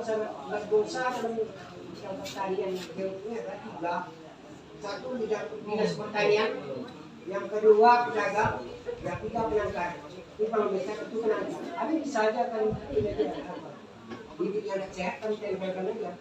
berdosa dalam pertanian jeruknya ada 3. Satu dinas pertanian, yang kedua pedagang, yang ketiga penangkar. Ini kalau bisa itu penangkar. Tapi bisa aja kan tidak ada bibit yang sehat kan tempelkan aja.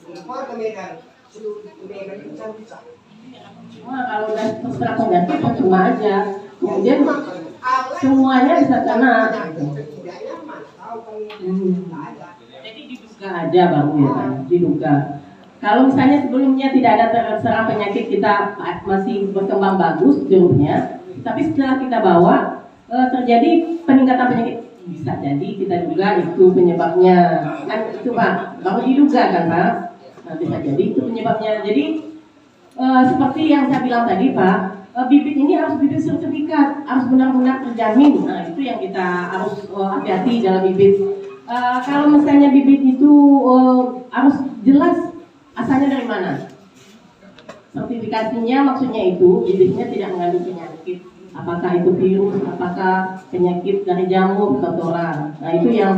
Impor ke Medan, seluruh Medan itu bisa. Wah, kalau udah terserah pengganti cuma aja. Kemudian semuanya bisa kena. Jadi diduga aja Bang ya, diduga. Kalau misalnya sebelumnya tidak ada terserang penyakit, kita masih berkembang bagus jeruknya, tapi setelah kita bawa terjadi peningkatan penyakit, bisa jadi kita duga itu penyebabnya. Kan itu Pak, baru diduga kan Pak. Nah, bisa jadi itu penyebabnya. Jadi seperti yang saya bilang tadi Pak, bibit ini harus bibit sertifikat, harus benar-benar terjamin. Nah, itu yang kita harus hati-hati dalam bibit. Kalau misalnya bibit itu harus jelas asalnya dari mana. Sertifikasinya maksudnya itu bibitnya tidak mengandung penyakit. Apakah itu virus, apakah penyakit dari jamur, kotoran. Nah, itu yang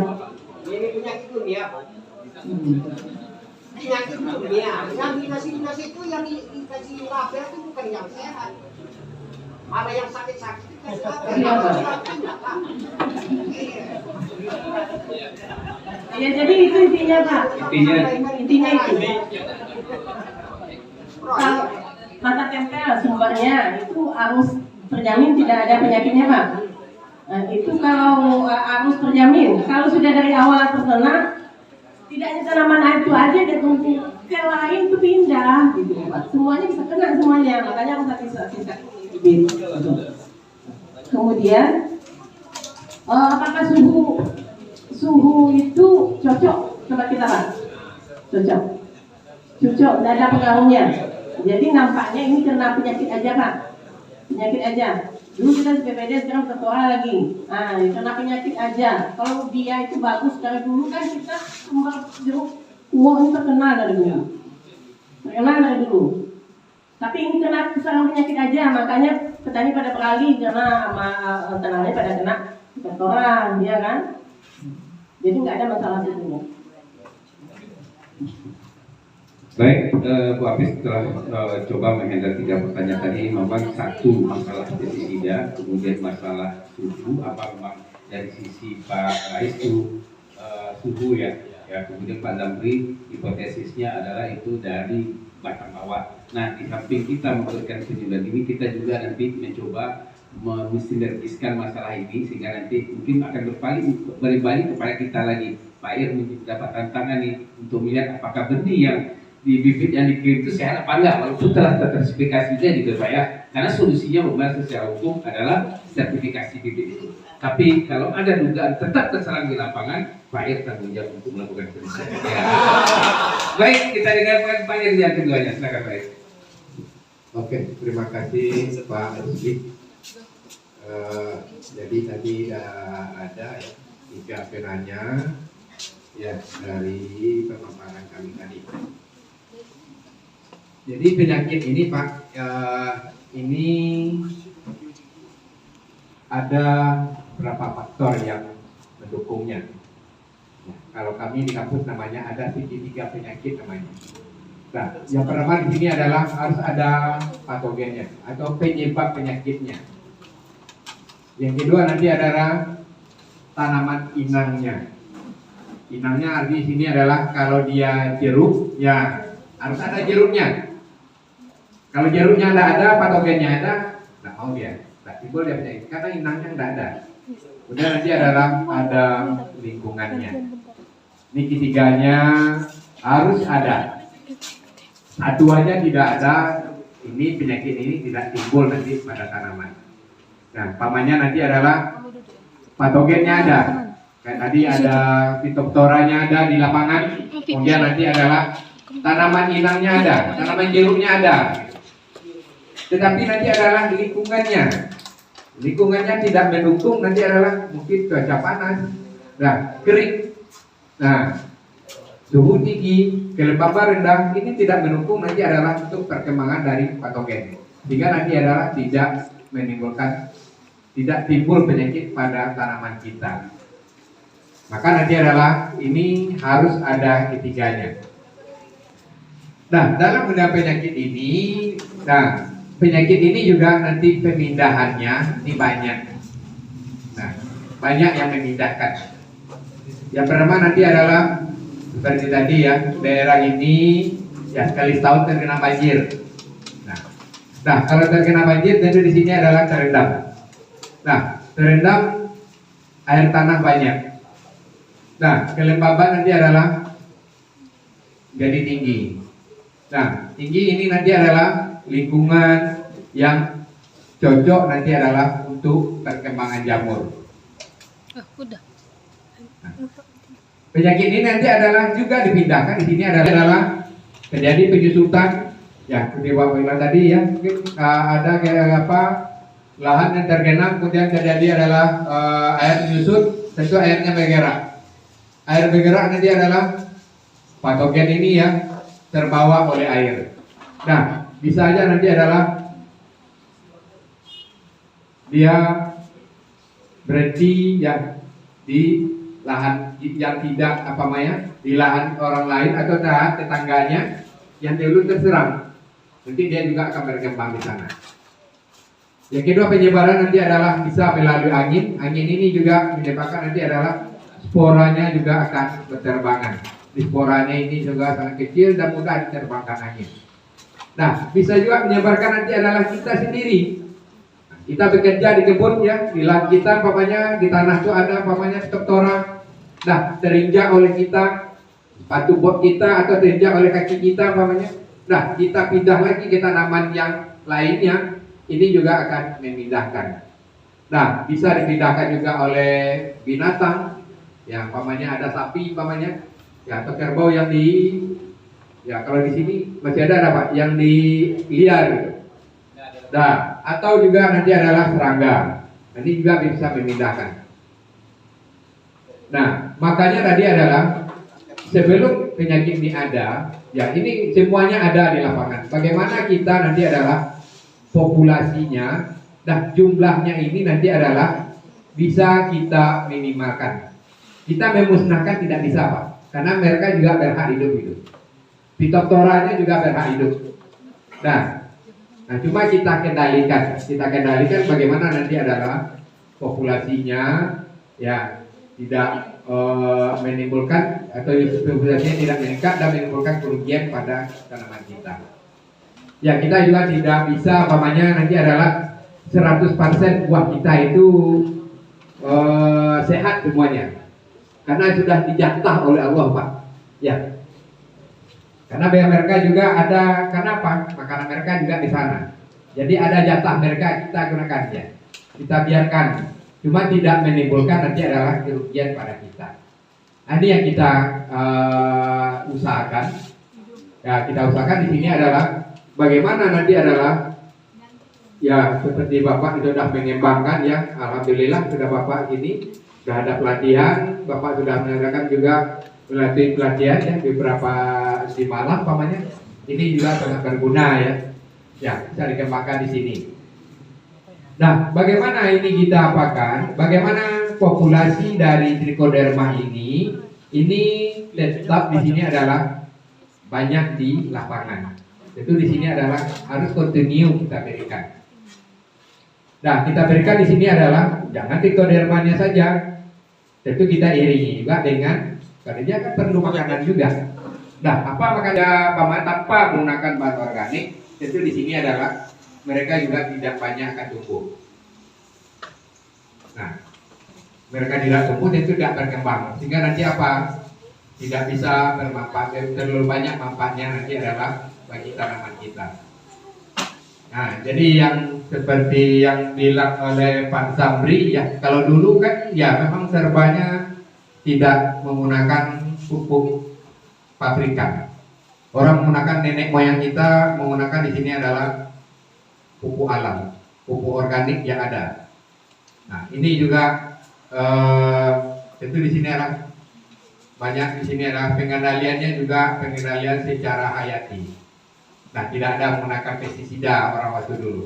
ini penyakit dunia. Penyakit dunia. Yang dikasih itu yang dikasih label itu bukan yang sehat. Malah yang sakit-sakit dikasih label. Ya, jadi itu intinya Pak. Intinya itu. Kalau mata tempel sumbernya itu harus terjamin tidak ada penyakitnya Pak. Nah, itu kalau harus terjamin. Kalau sudah dari awal terkena, tidak hanya tanaman itu aja, dia tunggu ke lain itu pindah gitu Pak. Semuanya bisa kena semuanya, makanya harus hati-hati. Kemudian apakah suhu itu cocok? Coba kita Pak. Cocok, tidak ada pengaruhnya. Jadi nampaknya ini kena penyakit aja Pak. Penyakit aja. Dulu kita PPD, sekarang tertular lagi. Nah, kena penyakit aja. Kalau dia itu bagus dari dulu kan kita sumber jeruk uang ini terkenal dari dulu. Terkenal dari dulu. Tapi ini kena keserang penyakit aja, makanya petani pada beralih karena sama tanamannya pada kena kotoran, ya kan? Jadi nggak ada masalah sebetulnya. Baik, Bu Apis telah coba menghandle 3 pertanyaan tadi. Memang satu masalah pestisida, kemudian masalah suhu, apa memang dari sisi Pak Rais itu suhu ya, kemudian Pak Zamri hipotesisnya adalah itu dari batang bawah. Nah, di samping kita memberikan penyuluhan ini, kita juga nanti mencoba mensinergiskan masalah ini sehingga nanti mungkin akan berbalik kepada kita lagi. Pak Ir mendapat tantangan nih untuk melihat apakah benih yang di bibit yang dikirim itu sehat apa enggak, walaupun telah tersertifikasinya gitu Pak ya. Karena solusinya memang secara hukum adalah sertifikasi bibit itu. Tapi kalau ada dugaan tetap terserang di lapangan, Pak Ir tanggung jawab untuk melakukan sertifikasi. Ya. Baik, kita dengarkan Pak Ir yang keduanya. Silakan Pak Ir. Oke, terima kasih Pak Rusdi. Jadi tadi ada ya 3 penanya ya dari pemaparan kami tadi. Jadi penyakit ini Pak, ini ada berapa faktor yang mendukungnya. Nah, kalau kami di kampus namanya ada segitiga penyakit namanya. Nah, yang pertama di sini adalah harus ada patogennya atau penyebab penyakitnya. Yang kedua nanti adalah tanaman inangnya. Inangnya di sini adalah kalau dia jeruk, ya harus ada jeruknya. Kalau jeruknya tidak ada, patogennya ada, tidak mau dia, tidak timbul dia penyakit karena inangnya tidak ada. Kemudian nanti adalah ada lingkungannya. Ini ketiganya harus ada. Satu aja tidak ada, ini penyakit ini tidak timbul nanti pada tanaman. Nah, pamannya nanti adalah patogennya ada. Kayak tadi ada Phytophthoranya ada di lapangan. Kemudian nanti adalah tanaman inangnya ada, tanaman jeruknya ada. Tetapi nanti adalah lingkungannya. Lingkungannya tidak mendukung, nanti adalah mungkin cuaca panas, nah kering, nah suhu tinggi, kelembaban rendah, ini tidak mendukung nanti adalah untuk perkembangan dari patogen. Sehingga nanti adalah tidak menimbulkan, tidak timbul penyakit pada tanaman kita. Maka nanti adalah ini harus ada ketiganya. Nah, dalam benda penyakit ini, penyakit ini juga nanti pemindahannya ini banyak. Nah, banyak yang memindahkan. Yang pertama nanti adalah seperti tadi ya, daerah ini ya sekali setahun terkena banjir. Nah, kalau terkena banjir tentu di sini adalah terendam. Nah, terendam air tanah banyak. Nah, kelembaban nanti adalah jadi tinggi. Nah, tinggi ini nanti adalah lingkungan yang cocok nanti adalah untuk perkembangan jamur. Nah, penyakit ini nanti adalah juga dipindahkan. Di sini adalah terjadi penyusutan. Ya, seperti Bapak bilang tadi ya, mungkin ada kayak lahan yang tergenang, kemudian terjadi adalah air menyusut, tentu airnya bergerak. Air bergerak nanti adalah patogen ini yang terbawa oleh air. Nah, bisa aja nanti adalah dia berhenti ya di lahan yang tidak di lahan orang lain atau tetangganya yang dulu terserang. Nanti dia juga akan berkembang di sana. Yang kedua, penyebaran nanti adalah bisa melalui angin. Angin ini juga menyebabkan nanti adalah sporanya juga akan berterbangan. Di sporanya ini juga sangat kecil dan mudah diterbangkan angin. Nah, bisa juga menyebarkan nanti adalah kita sendiri. Kita bekerja di kebun ya, di lahan kita, di tanah itu ada struktura. Nah, terinjak oleh kita, sepatu bot kita atau terinjak oleh kaki kita Nah, kita pindah lagi ke tanaman yang lainnya, ini juga akan memindahkan. Nah, bisa dipindahkan juga oleh binatang, yang ada sapi ya, atau kerbau yang kalau di sini masih ada Pak, yang di liar gitu. Nah, atau juga nanti adalah serangga. Ini juga bisa memindahkan. Nah, makanya tadi adalah sebelum penyakit ini ada, ya ini semuanya ada di lapangan. Bagaimana kita nanti adalah populasinya dan jumlahnya ini nanti adalah bisa kita minimalkan. Kita memusnahkan tidak bisa Pak, karena mereka juga berhak hidup itu. Pitoptoranya juga berhak hidup. Nah, cuma kita kendalikan bagaimana nanti adalah populasinya ya tidak menimbulkan atau populasinya tidak meningkat dan menimbulkan kerugian pada tanaman kita. Ya, kita juga tidak bisa nanti adalah 100% buah kita itu sehat semuanya. Karena sudah dijatah oleh Allah Pak. Ya. Karena mereka juga ada, kenapa? Makanan mereka juga di sana. Jadi ada jatah mereka, kita gunakan ya. Kita biarkan. Cuma tidak menimbulkan nanti adalah kerugian pada kita. Nah, ini yang kita usahakan. Ya, kita usahakan di sini adalah bagaimana nanti adalah ya seperti Bapak sudah mengembangkan ya. Alhamdulillah sudah Bapak ini sudah ada pelatihan, Bapak sudah mengadakan juga melatih pelatihan ya beberapa di Malang ini juga sangat berguna ya. Ya, bisa dikembangkan di sini. Nah, bagaimana ini kita apakan? Bagaimana populasi dari Trichoderma ini tetap di sini adalah banyak di lapangan. Itu di sini adalah harus continue kita berikan. Nah, kita berikan di sini adalah jangan Trichodermanya saja. Tentu kita iringi juga dengan, karena dia kan perlu makanan juga. Nah, apa makanan tanpa menggunakan bahan organik? Tentu di sini adalah mereka juga tidak banyak akan tumbuh. Nah, mereka tidak tumbuh tentu tidak berkembang. Sehingga nanti apa? Tidak bisa bermanfaat, terlalu banyak manfaatnya nanti adalah bagi tanaman kita. Nah, jadi yang seperti yang bilang oleh Pak Samri ya, kalau dulu kan ya memang serbanya tidak menggunakan pupuk pabrikan. Orang menggunakan nenek moyang kita menggunakan di sini adalah pupuk alam, pupuk organik yang ada. Nah, ini juga tentu di sini adalah banyak di sini adalah pengendaliannya juga pengendalian secara hayati. Nah, tidak ada menggunakan pestisida orang waktu dulu.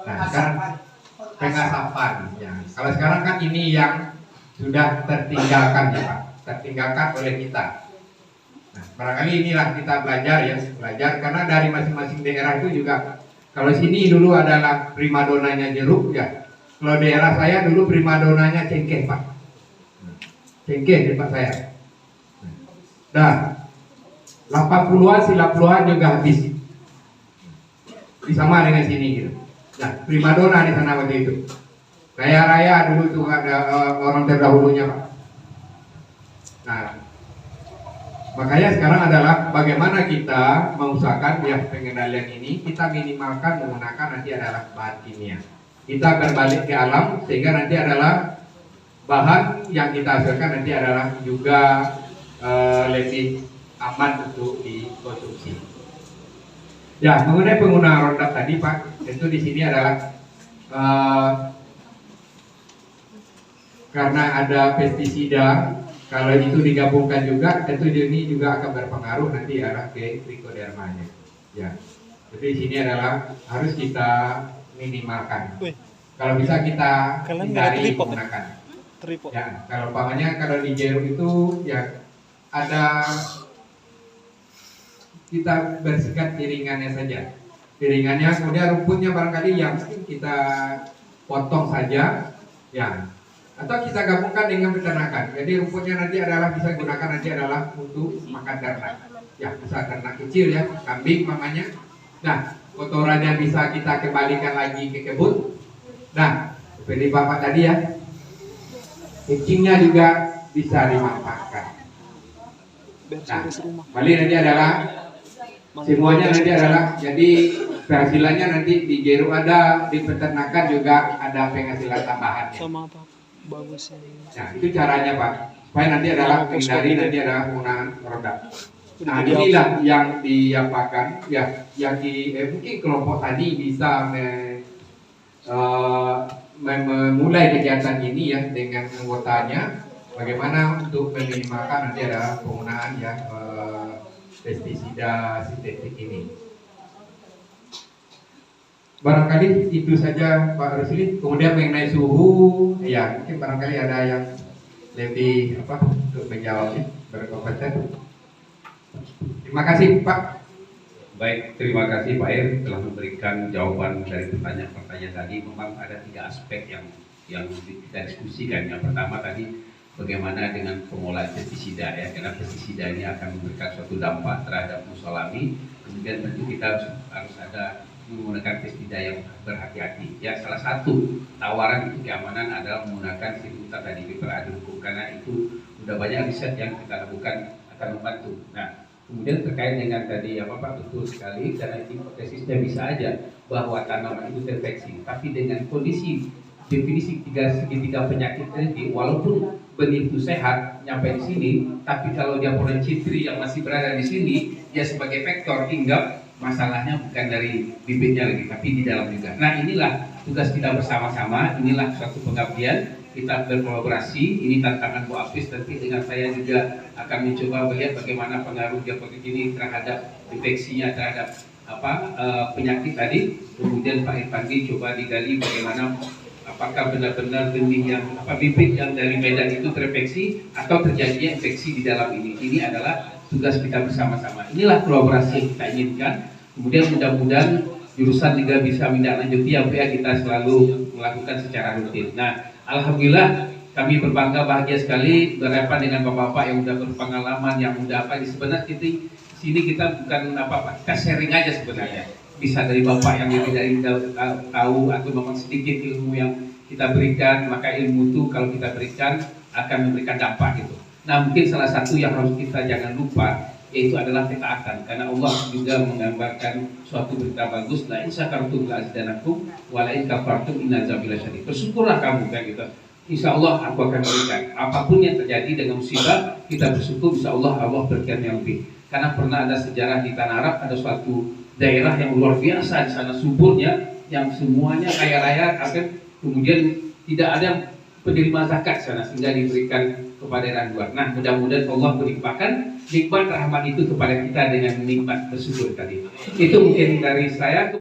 Nah, sekarang pengasapan ya. Kalau sekarang kan ini yang sudah tertinggalkan ya Pak, tertinggalkan oleh kita. Nah, barangkali inilah kita belajar karena dari masing-masing daerah itu juga. Kalau sini dulu adalah primadonanya jeruk ya. Kalau daerah saya dulu primadonanya cengkeh Pak. Cengkeh di tempat saya. Nah, 80-an, 90-an juga habis. Sama dengan sini gitu. Nah, primadona di sana waktu itu. Kaya raya dulu tuh ada orang terdahulunya Pak. Nah, makanya sekarang adalah bagaimana kita mengusahakan ya pengendalian ini kita minimalkan menggunakan nanti adalah bahan kimia. Kita akan balik ke alam sehingga nanti adalah bahan yang kita hasilkan nanti adalah juga lebih aman untuk dikonsumsi. Ya, mengenai penggunaan Roundup tadi Pak, tentu di sini adalah karena ada pestisida, kalau itu digabungkan juga, tentu ini juga akan berpengaruh nanti arah ke trichodermanya. Ya, jadi di sini adalah harus kita minimalkan. Kalau bisa kita hindari menggunakan. Ya, kalau umpamanya kalau di jeruk itu ya ada kita bersihkan piringannya saja. Piringannya, kemudian rumputnya barangkali yang kita potong saja, ya. Atau kita gabungkan dengan peternakan. Jadi rumputnya nanti adalah bisa gunakan nanti adalah untuk makan ternak. Ya, bisa ternak kecil ya, kambing mamanya. Nah, kotorannya bisa kita kembalikan lagi ke kebun. Nah, seperti Bapak tadi ya, kencingnya juga bisa dimanfaatkan. Nah, balik nanti adalah semuanya nanti adalah jadi penghasilannya nanti di jeruk ada, di peternakan juga ada penghasilan tambahan. Sama apa? Bagus ya. Nah, itu caranya Pak. Supaya nanti adalah menghindari nanti adalah penggunaan Roundup. Nah, inilah yang diapakan ya, yang di mungkin kelompok tadi bisa memulai kegiatan ini ya dengan anggotanya. Bagaimana untuk meminimalkan nanti adalah penggunaan ya pestisida sintetik ini. Barangkali itu saja Pak Rusli. Kemudian mengenai suhu, ya mungkin barangkali ada yang lebih untuk menjawabnya, berkompeten. Terima kasih Pak. Baik, terima kasih Pak Ir telah memberikan jawaban dari pertanyaan-pertanyaan tadi. Memang ada 3 aspek yang kita diskusikan. Yang pertama tadi bagaimana dengan pengolahan pestisida ya, karena pestisida ini akan memberikan suatu dampak terhadap musuh alami. Kemudian tentu kita harus ada menggunakan pestisida yang berhati-hati. Ya, salah satu tawaran itu keamanan adalah menggunakan sirutan tadi hyperadurkum, karena itu sudah banyak riset yang kita lakukan akan membantu. Nah, kemudian terkait dengan tadi Pak, betul sekali, karena hipotesisnya bisa aja bahwa tanaman itu terinfeksi, tapi dengan kondisi definisi segitiga penyakit tadi, walaupun benih itu sehat nyampe di sini, tapi kalau dia polen citri yang masih berada di sini, dia sebagai vektor hinggap, masalahnya bukan dari bibitnya lagi, tapi di dalam juga. Nah, inilah tugas kita bersama-sama, inilah suatu pengabdian, kita berkolaborasi. Ini tantangan Bu Apis, nanti dengan saya juga akan mencoba melihat bagaimana pengaruh diapotik ini terhadap infeksinya, terhadap penyakit tadi. Kemudian Pak Irfandi coba digali bagaimana apakah benar-benar benih yang bibit yang dari Medan itu terinfeksi atau terjadinya infeksi di dalam ini. Ini adalah tugas kita bersama-sama. Inilah kolaborasi yang kita inginkan. Kemudian mudah-mudahan jurusan juga bisa menindaklanjuti apa yang kita selalu melakukan secara rutin. Nah, alhamdulillah kami berbangga, bahagia sekali berhadapan dengan bapak-bapak yang sudah berpengalaman, yang sudah sebenarnya sini kita bukan kita sharing aja sebenarnya. Bisa dari bapak yang lebih dari tahu atau memang sedikit ilmu yang kita berikan, maka ilmu itu kalau kita berikan akan memberikan dampak gitu. Nah, mungkin salah satu yang harus kita jangan lupa yaitu adalah ketaatan, karena Allah juga menggambarkan suatu berita bagus, la in syakartum la azidanakum wa la in kafartum inna azabi lasyadid. Bersyukurlah kamu kan gitu. Insya Allah aku akan berikan. Apapun yang terjadi dengan musibah, kita bersyukur, insya Allah berikan yang lebih. Karena pernah ada sejarah di Tanah Arab, ada suatu daerah yang luar biasa di sana suburnya, yang semuanya kaya raya, kemudian tidak ada penerima zakat sana sehingga diberikan kepada daerah luar. Nah, mudah-mudahan Allah melimpahkan nikmat rahmat itu kepada kita dengan nikmat bersyukur tadi. Itu mungkin dari saya.